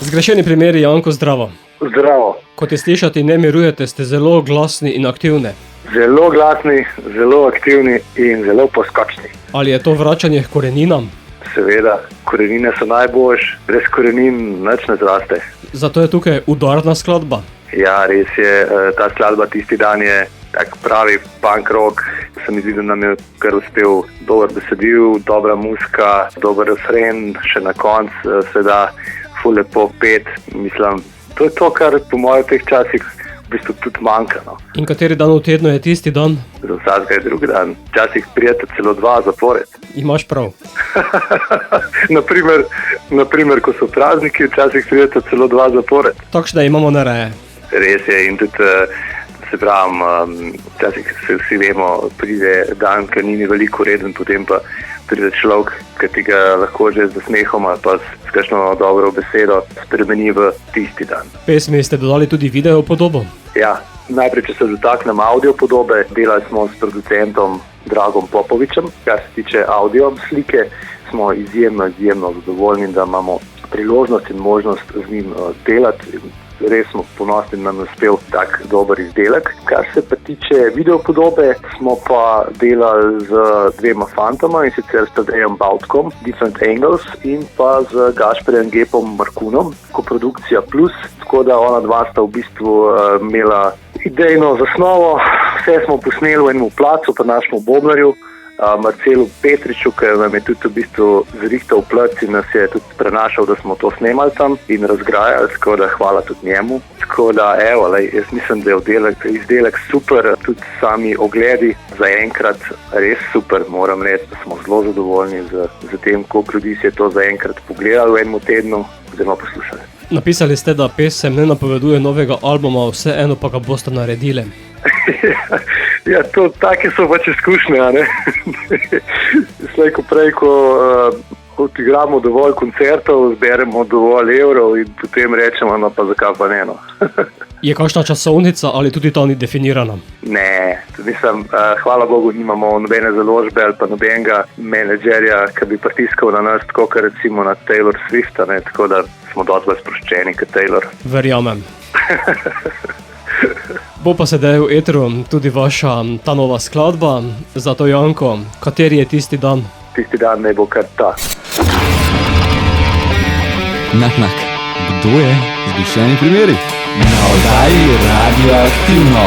Zgrešeni primeri, Janko, zdravo. Zdravo. Kot je slišati, ne mirujete, ste zelo glasni in aktivni. Zelo glasni, zelo aktivni in zelo poskočni. Ali je to vračanje k koreninam? Seveda, korenine so najboljš, brez korenin nič ne zraste. Zato je tukaj udarna skladba. Ja, res je, ta skladba tisti dan je tak pravi punk rock. Se mi zdi, da nam je kar uspel dober besedil, dobra muzika, dober refren, še na koncu se da ful lepo pet. Mislim, to je to, kar po mojem teh časih v bistvu tudi manjka. No. In kateri dan v tednu je tisti dan? Za vsakega je drugi dan. Včasih prijete celo 2 zapored. Imaš prav. naprimer, ko so prazniki, včasih prijete celo 2 zapored. Takšne imamo nareje. Res je in tudi, se pravim, včasih se vsi vemo, pride dan, ki ni veliko reden, potem pa pride človek, ki ti ga lahko že z nasmehom ali pa s kakšno dobro besedo spremeni v tisti dan. Pesmi ste dodali tudi video podobo? Ja, najprej, če se dotaknem audio podobe, delali smo s producentom Dragom Popovičem. Kar se tiče audio slike, smo izjemno zadovoljni, da imamo priložnost in možnost z njim delati. Res smo ponosni, da nam je uspel tak dober izdelek. Kar se pa tiče videopodobe, smo pa delali z 2 fantoma, in sicer s Tadejem Bautkom, Different Angles, in pa z Gašperjem Gepom Markunom, Koprodukcija Plus, tako da ona 2 sta v bistvu imela idejno zasnovo. Vse smo posneli v enem placu, pa našemu bobnarju, Marcelu Petriču, ki nam je tudi v bistvu zrihtal plac in nas je tudi prenašal, da smo to snemali tam in razgrajali, tako da hvala tudi njemu. Tako da, jaz mislim, da je izdelek super, tudi sami ogledi zaenkrat res super, moram reči, da smo zelo zadovoljni z tem, koliko ljudi si je to zaenkrat pogledali v enem tednu oziroma poslušali. Napisali ste, da pesem ne napoveduje novega albuma, vseeno pa ga boste naredili. Ja, take so pač izkušnje, a ne? Slej ko prej, ko odigramo dovolj koncertov, zberemo dovolj evrov in potem rečemo, no pa zakaj pa ne, no. Je kakšna časovnica ali tudi ta ni definirana? Ne, mislim, hvala Bogu, nimamo nobene založbe ali pa nobenega menedžerja, ki bi pritiskal na nas, tako kot recimo na Taylor Swifta, ne, tako da smo dosti bolj sproščeni kot Taylor. Verjamem. Bo pa sedaj v etru tudi vaša ta nova skladba, zato Janko, kateri je tisti dan? Tisti dan ne bo kar ta. Nak, kdo je zgrešeni primeri? Na oddaji Radioaktivno.